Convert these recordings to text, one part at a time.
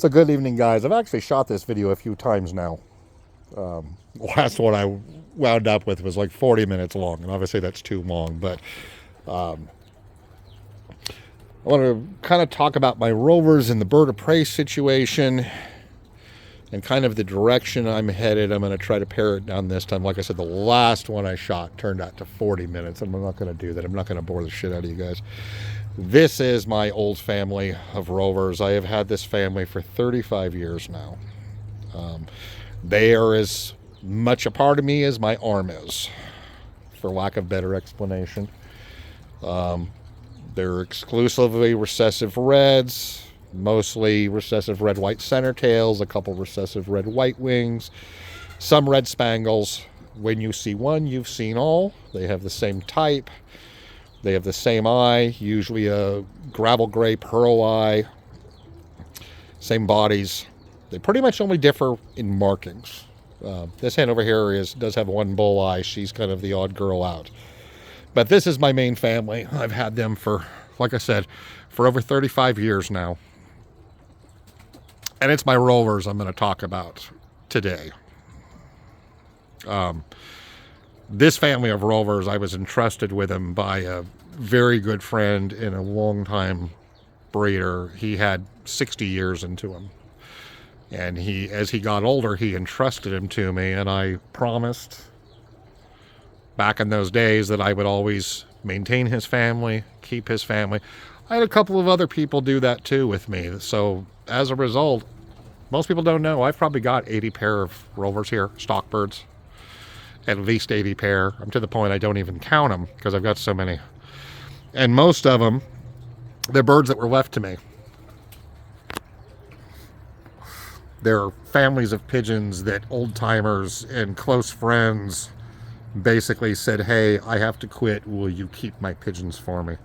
So good evening, guys. I've actually shot this video a few times now. Last one I wound up with was like 40 minutes long, and obviously that's too long, but I want to kind of talk about my rovers and the bird of prey situation and kind of the direction I'm headed. I'm going to try to pare it down this time. Like I said, the last one I shot turned out to 40 minutes, and I'm not going to do that. I'm not going to bore the shit out of you guys. This is my old family of rovers. I have had this family for 35 years now. They are as much a part of me as my arm is, for lack of better explanation. They're exclusively recessive reds, mostly recessive red-white center tails, a couple recessive red-white wings, some red spangles. When you see one, you've seen all. They have the same type. They have the same eye, usually a gravel gray pearl eye. Same bodies. They pretty much only differ in markings. This hen over here does have one bull eye. She's kind of the odd girl out. But this is my main family. I've had them for, like I said, for over 35 years now. And it's my rovers I'm going to talk about today. This family of rovers, I was entrusted with them by a very good friend and a longtime breeder. He had 60 years into him. And as he got older, he entrusted him to me, and I promised back in those days that I would always maintain his family, keep his family. I had a couple of other people do that too with me. So as a result, most people don't know, I've probably got 80 pair of rovers here, stock birds. At least 80 pair. I'm to the point I don't even count them because I've got so many. And most of them, they're birds that were left to me. They're families of pigeons that old timers and close friends basically said, hey, I have to quit. Will you keep my pigeons for me?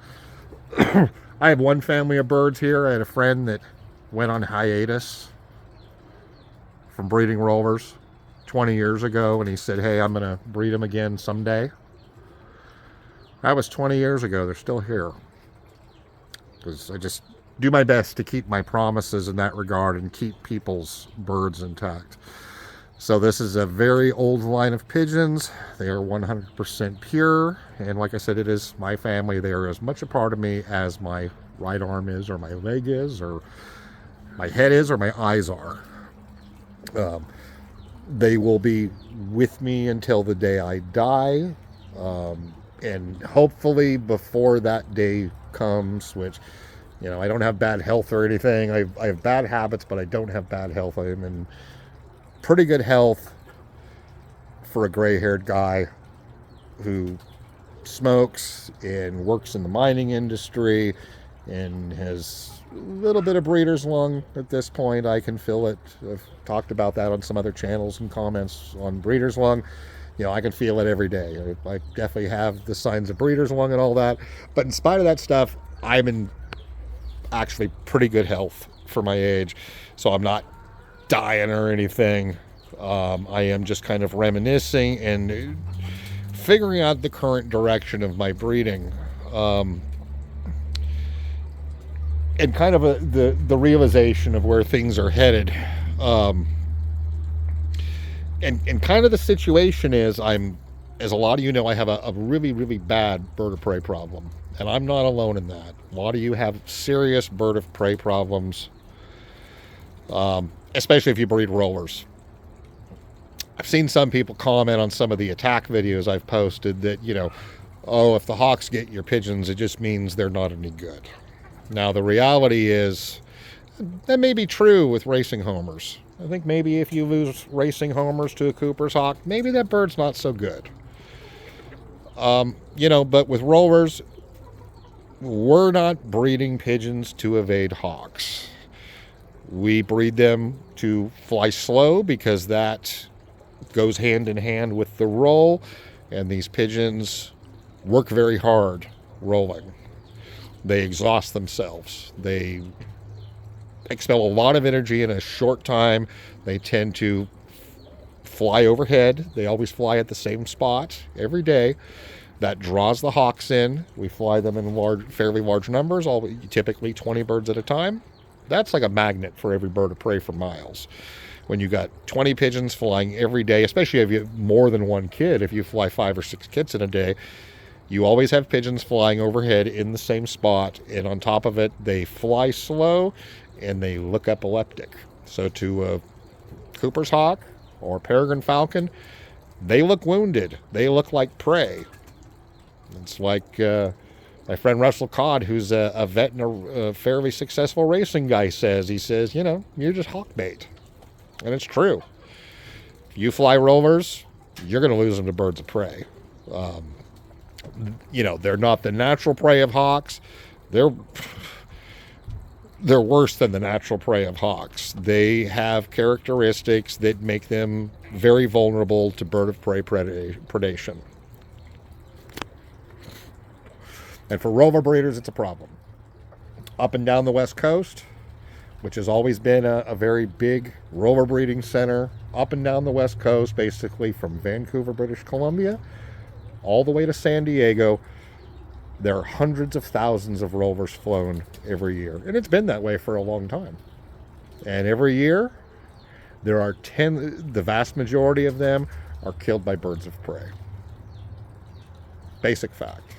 I have one family of birds here. I had a friend that went on hiatus from breeding rovers 20 years ago, and he said, hey, I'm going to breed them again someday. That was 20 years ago. They're still here. Because I just do my best to keep my promises in that regard and keep people's birds intact. So this is a very old line of pigeons. They are 100% pure. And like I said, it is my family. They are as much a part of me as my right arm is, or my leg is, or my head is, or my eyes are. They will be with me until the day I die. And hopefully before that day comes, which, you know, I don't have bad health or anything. I have bad habits, but I don't have bad health. I am in pretty good health for a gray-haired guy who smokes and works in the mining industry and has a little bit of breeder's lung at this point. I can feel it. I've talked about that on some other channels and comments on breeder's lung. You know, I can feel it every day. I definitely have the signs of breeder's lung and all that. But in spite of that stuff, I'm in actually pretty good health for my age. So I'm not dying or anything. I am just kind of reminiscing and figuring out the current direction of my breeding. And kind of the realization of where things are headed. And kind of the situation is, as a lot of you know, I have a really, really bad bird of prey problem. And I'm not alone in that. A lot of you have serious bird of prey problems, especially if you breed rovers. I've seen some people comment on some of the attack videos I've posted that, you know, oh, if the hawks get your pigeons, it just means they're not any good. Now, the reality is, that may be true with racing homers. I think maybe if you lose racing homers to a Cooper's hawk, maybe that bird's not so good. You know, but with rovers, we're not breeding pigeons to evade hawks. We breed them to fly slow because that goes hand in hand with the roll, and these pigeons work very hard rolling. They exhaust themselves. They expel a lot of energy in a short time. They tend to fly overhead. They always fly at the same spot every day. That draws the hawks in. We fly them in fairly large numbers, typically 20 birds at a time. That's like a magnet for every bird of prey for miles. When you got 20 pigeons flying every day, especially if you have more than one kid, if you fly 5 or 6 kits in a day, you always have pigeons flying overhead in the same spot, and on top of it, they fly slow and they look epileptic. So to a Cooper's hawk or peregrine falcon, they look wounded. They look like prey. It's like my friend Russell Codd, who's a vet and a fairly successful racing guy, says. He says, you're just hawk bait. And it's true. If you fly rovers, you're going to lose them to birds of prey. They're not the natural prey of hawks. They're worse than the natural prey of hawks. They have characteristics that make them very vulnerable to bird of prey predation. And for rover breeders, it's a problem. Up and down the West Coast, which has always been a very big rover breeding center, up and down the West Coast, basically from Vancouver, British Columbia, all the way to San Diego, there are hundreds of thousands of rovers flown every year. And it's been that way for a long time. And every year, there are the vast majority of them are killed by birds of prey. Basic fact.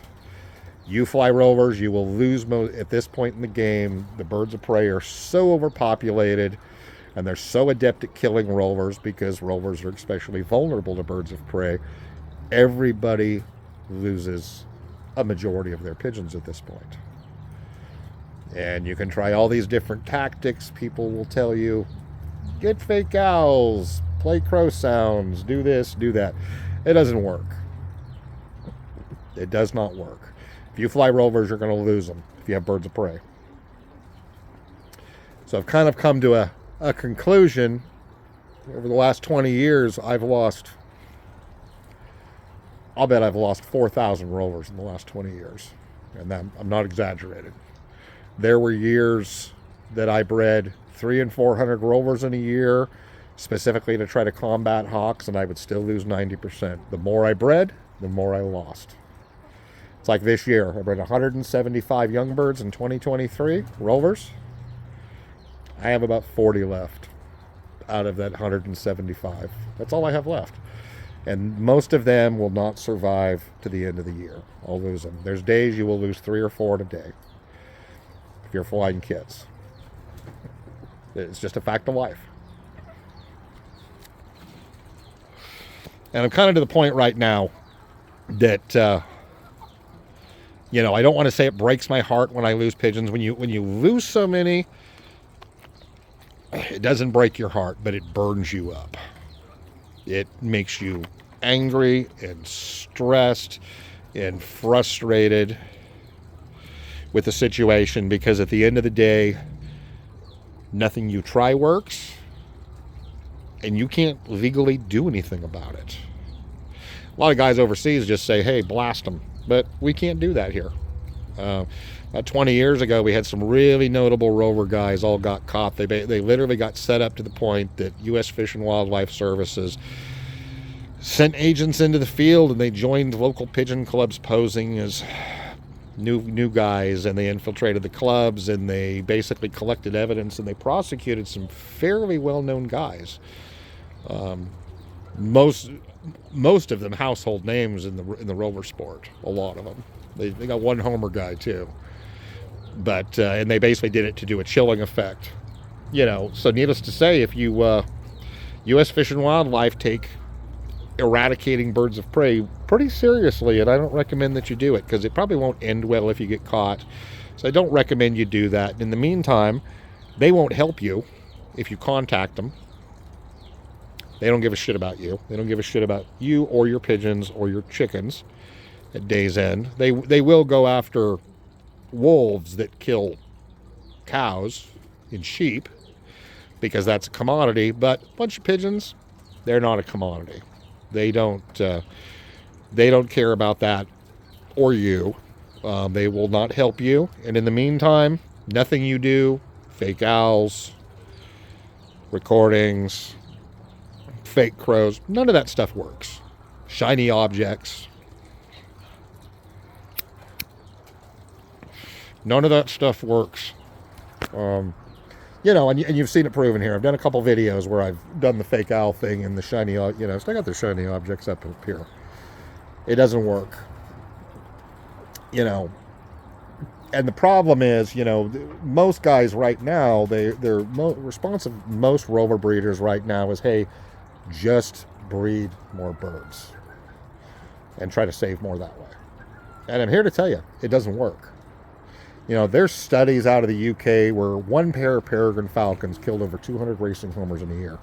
You fly rovers, you will lose at this point in the game. The birds of prey are so overpopulated, and they're so adept at killing rovers because rovers are especially vulnerable to birds of prey. Everybody loses a majority of their pigeons at this point. And you can try all these different tactics. People will tell you, get fake owls, play crow sounds, do this, do that. It doesn't work. It does not work. If you fly rovers, you're going to lose them if you have birds of prey. So I've kind of come to a conclusion. Over the last 20 years, I'll bet I've lost 4,000 rovers in the last 20 years. And I'm not exaggerating. There were years that I bred 300 and 400 rovers in a year, specifically to try to combat hawks, and I would still lose 90%. The more I bred, the more I lost. It's like this year. I bred 175 young birds in 2023, rovers. I have about 40 left out of that 175. That's all I have left. And most of them will not survive to the end of the year. I'll lose them. There's days you will lose 3 or 4 in a day if you're flying kits. It's just a fact of life. And I'm kind of to the point right now that I don't want to say it breaks my heart when I lose pigeons. When you lose so many, it doesn't break your heart, but it burns you up. It makes you angry and stressed and frustrated with the situation, because at the end of the day, nothing you try works, and you can't legally do anything about it. A lot of guys overseas just say, hey, blast them. But we can't do that here. About 20 years ago, we had some really notable rover guys all got caught. They literally got set up to the point that U.S. Fish and Wildlife Services sent agents into the field, and they joined local pigeon clubs posing as new guys, and they infiltrated the clubs, and they basically collected evidence, and they prosecuted some fairly well-known guys. Most of them household names in the rover sport. A lot of them. They got one homer guy too. But and they basically did it to do a chilling effect. So needless to say, if you U.S. Fish and Wildlife take eradicating birds of prey pretty seriously, and I don't recommend that you do it, because it probably won't end well if you get caught. So I don't recommend you do that. In the meantime, they won't help you if you contact them. They don't give a shit about you. They don't give a shit about you or your pigeons or your chickens at day's end. They will go after wolves that kill cows and sheep, because that's a commodity. But a bunch of pigeons, they're not a commodity. They don't care about that or you. They will not help you. And in the meantime, nothing you do, fake owls, recordings, fake crows, none of that stuff works. Shiny objects, none of that stuff works. and you've seen it proven here. I've done a couple videos where I've done the fake owl thing and the shiny, still got the shiny objects up here. It doesn't work. And the problem is, most guys right now, their response of most rover breeders right now is, hey, just breed more birds and try to save more that way. And I'm here to tell you, it doesn't work. There's studies out of the UK where one pair of peregrine falcons killed over 200 racing homers in a year.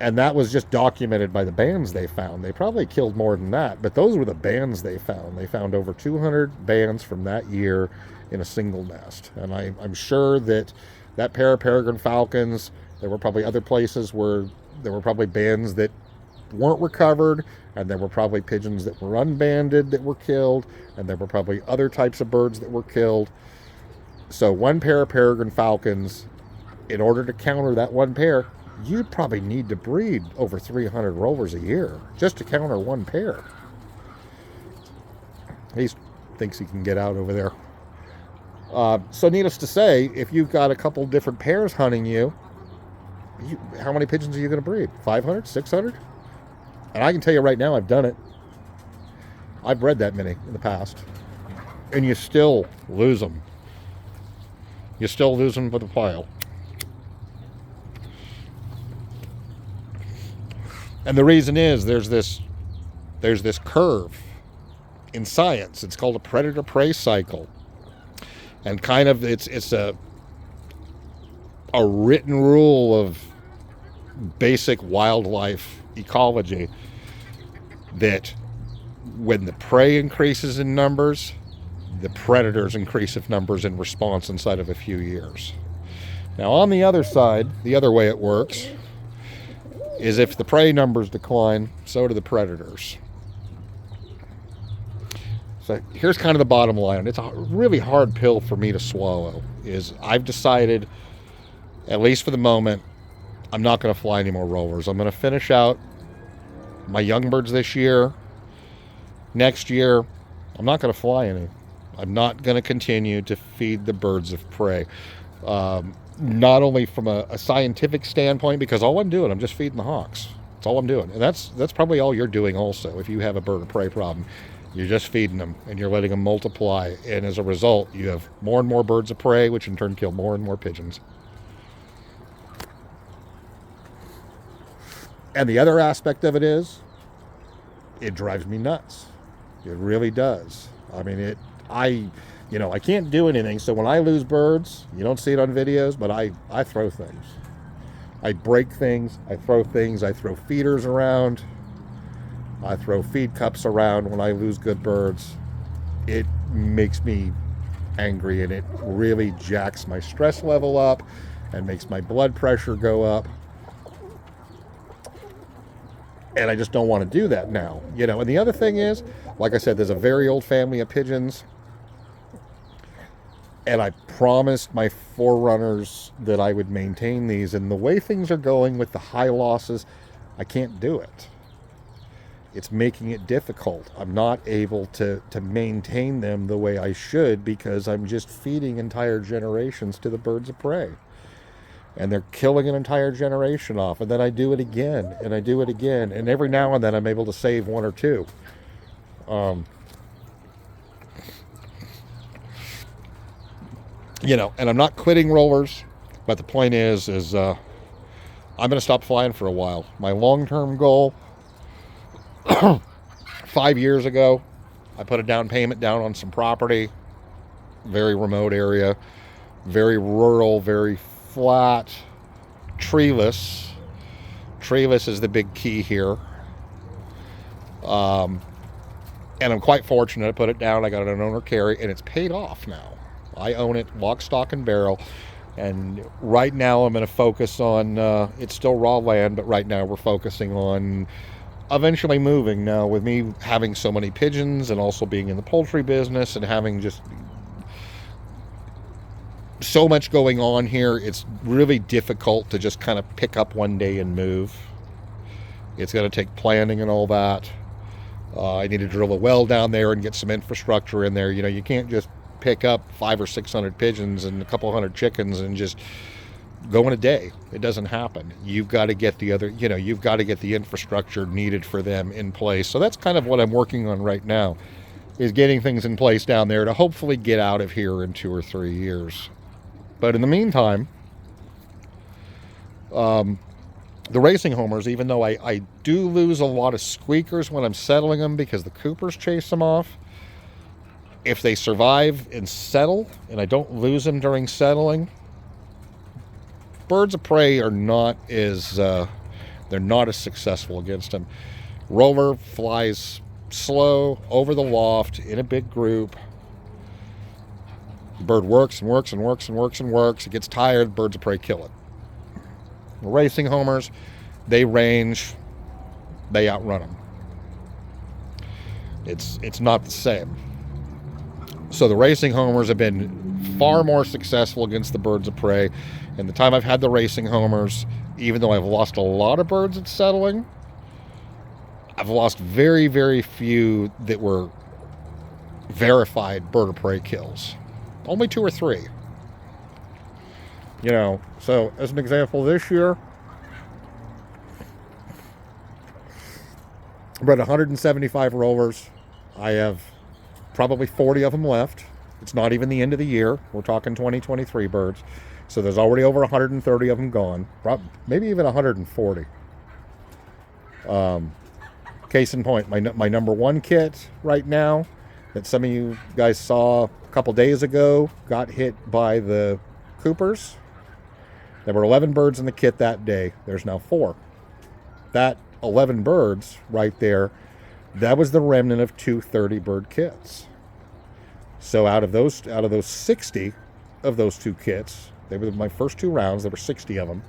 And that was just documented by the bands they found. They probably killed more than that, but those were the bands they found. They found over 200 bands from that year in a single nest. And I'm sure that pair of peregrine falcons, there were probably other places where there were probably bands that weren't recovered, and there were probably pigeons that were unbanded that were killed, and there were probably other types of birds that were killed. So one pair of peregrine falcons, in order to counter that one pair, you'd probably need to breed over 300 rovers a year just to counter one pair. He thinks he can get out over there. So needless to say, if you've got a couple different pairs hunting how many pigeons are you going to breed? 500? 600? And I can tell you right now, I've done it. I've bred that many in the past. And you still lose them. You still lose them with a pile. And the reason is there's this curve in science. It's called a predator-prey cycle. And kind of it's a written rule of basic wildlife ecology that when the prey increases in numbers, the predators increase in numbers in response inside of a few years. Now on the other side, the other way it works is if the prey numbers decline, so do the predators. So here's kind of the bottom line. It's a really hard pill for me to swallow. Is I've decided, at least for the moment, I'm not going to fly any more rovers. I'm going to finish out my young birds this year. Next year, I'm not going to fly any. I'm not going to continue to feed the birds of prey. Not only from a scientific standpoint, because all I'm doing, I'm just feeding the hawks. That's all I'm doing. And that's probably all you're doing also. If you have a bird of prey problem, you're just feeding them and you're letting them multiply. And as a result, you have more and more birds of prey, which in turn kill more and more pigeons. And the other aspect of it is, it drives me nuts. It really does. I mean, I can't do anything. So when I lose birds, you don't see it on videos, but I throw things. I break things. I throw things. I throw feeders around. I throw feed cups around when I lose good birds. It makes me angry, and it really jacks my stress level up and makes my blood pressure go up. And I just don't want to do that now. And the other thing is, like I said, there's a very old family of pigeons. And I promised my forerunners that I would maintain these. And the way things are going with the high losses, I can't do it. It's making it difficult. I'm not able to maintain them the way I should because I'm just feeding entire generations to the birds of prey. And they're killing an entire generation off. And then I do it again, and I do it again. And every now and then I'm able to save one or two. And I'm not quitting rollers, but the point is I'm going to stop flying for a while. My long-term goal, 5 years ago, I put a down payment down on some property, very remote area, very rural, very flat, treeless. Treeless is the big key here. And I'm quite fortunate. I put it down. I got an owner carry, and it's paid off now. I own it, lock, stock, and barrel. And right now I'm going to focus on, it's still raw land, but right now we're focusing on eventually moving. Now, with me having so many pigeons and also being in the poultry business and having just so much going on here, it's really difficult to just kind of pick up one day and move. It's going to take planning and all that. I need to drill a well down there and get some infrastructure in there. You can't just pick up 500 or 600 pigeons and a couple hundred chickens and just go in a day. It doesn't happen. You've got to get you've got to get the infrastructure needed for them in place. So that's kind of what I'm working on right now, is getting things in place down there to hopefully get out of here in 2 or 3 years. But in the meantime, the racing homers, even though I do lose a lot of squeakers when I'm settling them because the coopers chase them off, if they survive and settle and I don't lose them during settling, birds of prey are not as they're not as successful against them. Rover flies slow over the loft in a big group. The bird works and works and works and works and works. It gets tired. Birds of prey kill it. The racing homers, they range, they outrun them. It's not the same. So the racing homers have been far more successful against the birds of prey. And the time I've had the racing homers, even though I've lost a lot of birds at settling, I've lost very, very few that were verified bird of prey kills. Only 2 or 3. So as an example, this year, I bred 175 rovers. I have probably 40 of them left. It's not even the end of the year. We're talking 2023 birds. So there's already over 130 of them gone. Maybe even 140. Case in point, my number 1 kit right now that some of you guys saw a couple days ago got hit by the coopers. There were 11 birds in the kit that day. There's now 4. That 11 birds right there, that was the remnant of 2 30-bird kits. So out of those 60 of those 2 kits, they were my first 2 rounds. There were 60 of them,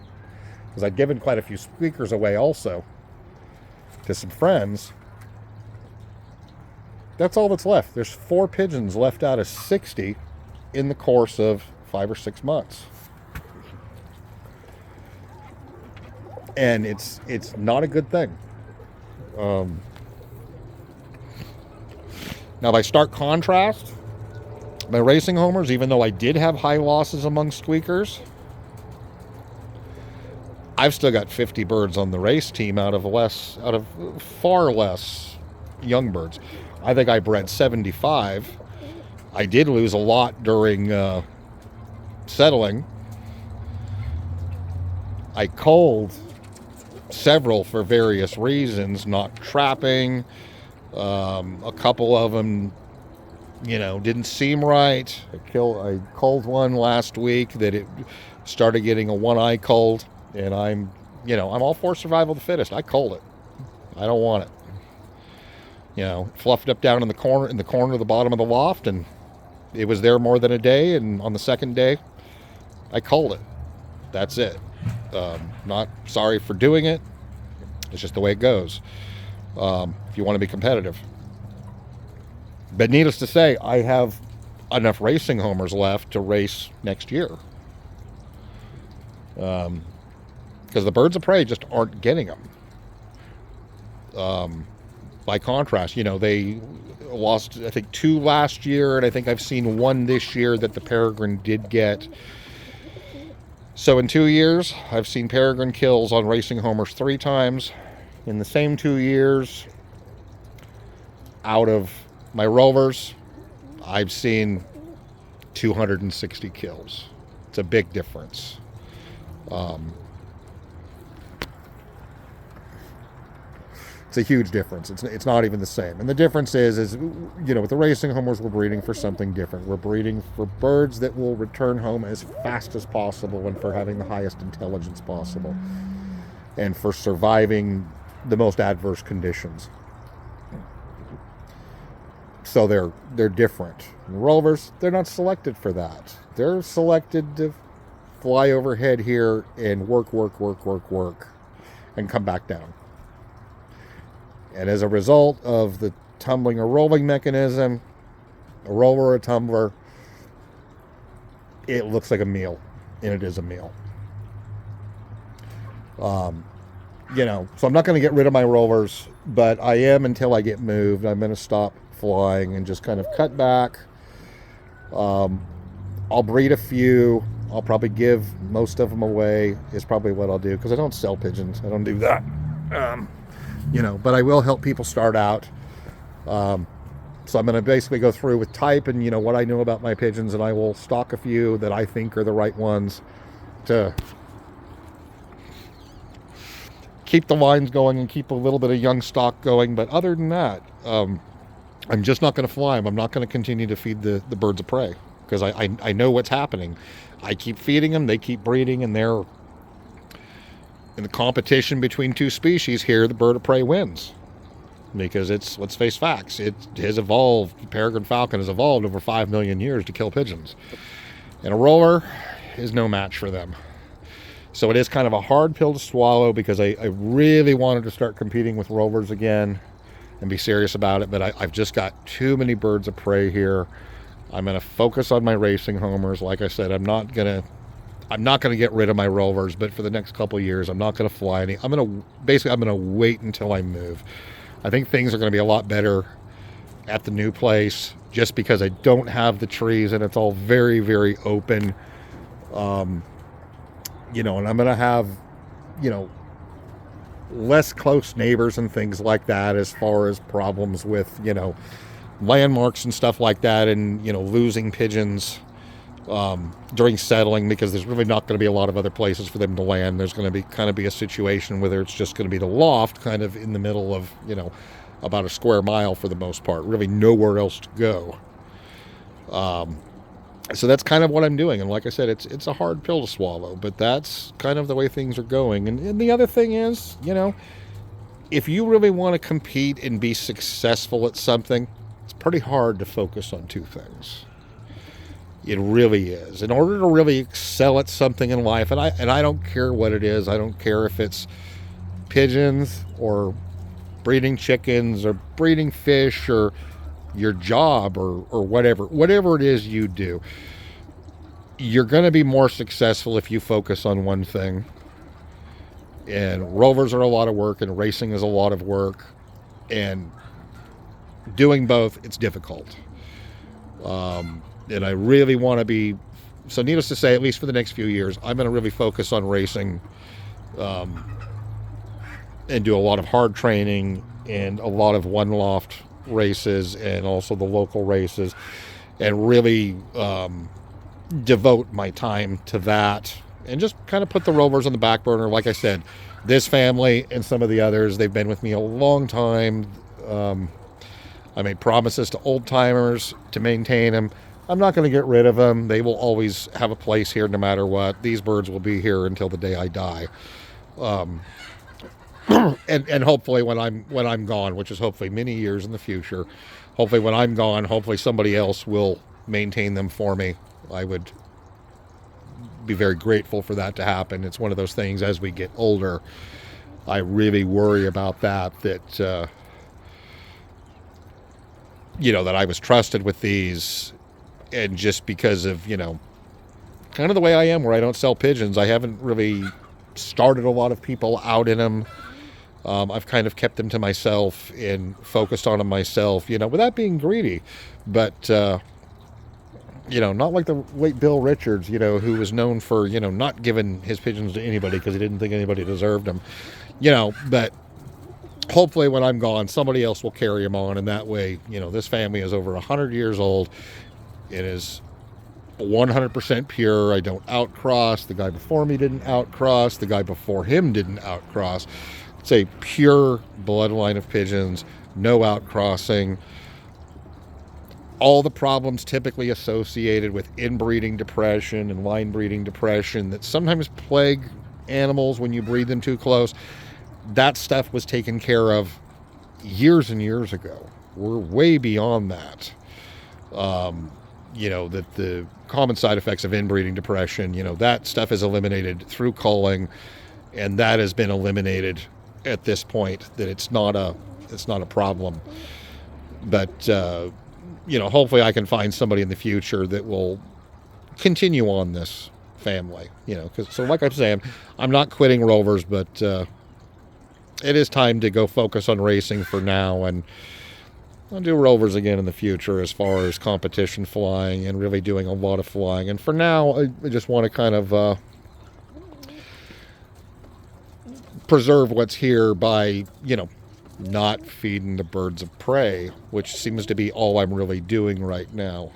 because I'd given quite a few squeakers away also to some friends. That's all that's left. There's 4 pigeons left out of 60 in the course of 5 or 6 months. And it's not a good thing. Now, by stark contrast, my racing homers, even though I did have high losses among squeakers, I've still got 50 birds on the race team out of far less young birds. I think I bred 75. I did lose a lot during settling. I culled several for various reasons, not trapping. A couple of them, didn't seem right. I culled one last week that it started getting a one-eye culled, and I'm all for survival of the fittest. I culled it. I don't want it. Fluffed up down in the corner of the bottom of the loft, and it was there more than a day, and on the second day, I culled it. That's it. Not sorry for doing it. It's just the way it goes. If you want to be competitive. But needless to say, I have enough racing homers left to race next year. Because the birds of prey just aren't getting them. By contrast, they lost, I think, 2 last year, and I think I've seen 1 this year that the peregrine did get. So in 2 years, I've seen peregrine kills on racing homers 3 times. In the same 2 years, out of my rovers, I've seen 260 kills. It's a big difference. It's a huge difference. It's not even the same. And the difference is with the racing homers, we're breeding for something different. We're breeding for birds that will return home as fast as possible and for having the highest intelligence possible and for surviving the most adverse conditions. So they're different. And rovers, they're not selected for that. They're selected to fly overhead here and work, and come back down. And as a result of the tumbling or rolling mechanism, a rover or a tumbler, it looks like a meal, and it is a meal. So I'm not going to get rid of my rovers, but I am until I get moved. I'm going to stop flying and just kind of cut back I'll breed a few. I'll probably give most of them away, is probably what I'll do, because I don't sell pigeons. I don't do that. But I will help people start out. So I'm going to basically go through with type and, what I know about my pigeons, and I will stock a few that I think are the right ones to keep the lines going and keep a little bit of young stock going. But other than that, I'm just not going to fly them. I'm not going to continue to feed the birds of prey, because I know what's happening. I keep feeding them, they keep breeding, and they're in the competition between two species here. The bird of prey wins, because let's face facts, it has evolved. The peregrine falcon has evolved over 5 million years to kill pigeons, and a roller is no match for them. So it is kind of a hard pill to swallow, because I really wanted to start competing with rovers again and be serious about it, but I've just got too many birds of prey here. I'm going to focus on my racing homers. Like I said, I'm not going to get rid of my rovers, but for the next couple of years, I'm not going to fly any. I'm going to wait until I move. I think things are going to be a lot better at the new place, just because I don't have the trees and it's all very, very open. And I'm going to have, less close neighbors and things like that, as far as problems with, landmarks and stuff like that, and, losing pigeons during settling, because there's really not going to be a lot of other places for them to land. There's going to be a situation where it's just going to be the loft kind of in the middle of, about a square mile for the most part, really nowhere else to go. So that's kind of what I'm doing. And like I said, it's a hard pill to swallow, but that's kind of the way things are going. And the other thing is, if you really want to compete and be successful at something, it's pretty hard to focus on two things. It really is. In order to really excel at something in life, and I don't care what it is. I don't care if it's pigeons or breeding chickens or breeding fish or your job or whatever it is you do. You're going to be more successful if you focus on one thing. And rovers are a lot of work, and racing is a lot of work, and doing both, it's difficult. And I really want to be, so needless to say, at least for the next few years, I'm going to really focus on racing, and do a lot of hard training and a lot of one loft races, and also the local races, and really devote my time to that, and just kind of put the rovers on the back burner. Like I said, this family and some of the others, they've been with me a long time. I made promises to old timers to maintain them. I'm not going to get rid of them. They will always have a place here no matter what. These birds will be here until the day I die. And hopefully when I'm gone, which is hopefully many years in the future, hopefully when I'm gone, hopefully somebody else will maintain them for me. I would be very grateful for that to happen. It's one of those things, as we get older, I really worry about that that I was trusted with these, and just because of, kind of the way I am, where I don't sell pigeons, I haven't really started a lot of people out in them. I've kind of kept them to myself and focused on them myself, without being greedy. But, not like the late Bill Richards, who was known for, not giving his pigeons to anybody because he didn't think anybody deserved them. But hopefully when I'm gone, somebody else will carry them on. And that way, this family is over 100 years old. It is 100% pure. I don't outcross. The guy before me didn't outcross. The guy before him didn't outcross. It's a pure bloodline of pigeons, no outcrossing. All the problems typically associated with inbreeding depression and line breeding depression that sometimes plague animals when you breed them too close, that stuff was taken care of years and years ago. We're way beyond that. That the common side effects of inbreeding depression, that stuff is eliminated through culling, and that has been eliminated at this point, that it's not a problem. But hopefully I can find somebody in the future that will continue on this family, so like I'm saying, I'm not quitting rovers, but it is time to go focus on racing for now. And I'll do rovers again in the future as far as competition flying and really doing a lot of flying. And for now, I just want to kind of preserve what's here by, you know, not feeding the birds of prey, which seems to be all I'm really doing right now.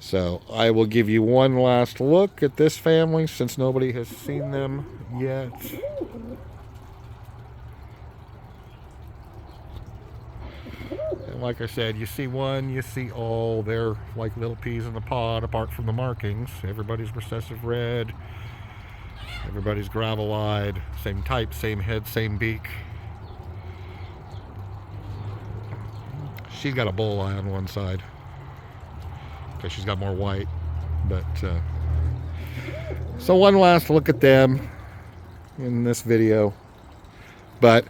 So I will give you one last look at this family since nobody has seen them yet. And like I said, you see one, you see all. They're like little peas in the pod apart from the markings. Everybody's recessive red. Everybody's gravel-eyed. Same type, same head, same beak. She's got a bull eye on one side because she's got more white. But so one last look at them in this video. But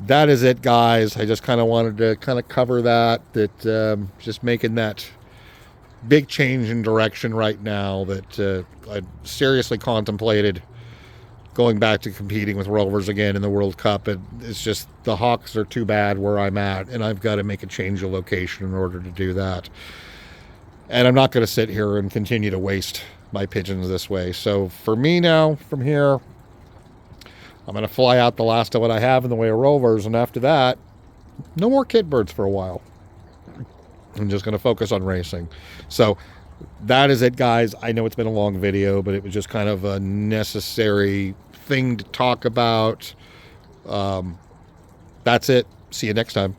that is it, guys. I just kind of wanted to kind of cover that just making that big change in direction right now that I seriously contemplated going back to competing with rovers again in the World Cup. It's just the hawks are too bad where I'm at, and I've got to make a change of location in order to do that. And I'm not going to sit here and continue to waste my pigeons this way. So for me now, from here, I'm going to fly out the last of what I have in the way of rovers, and after that, no more kit birds for a while. I'm just going to focus on racing. So that is it, guys. I know it's been a long video, but it was just kind of a necessary thing to talk about. That's it. See you next time.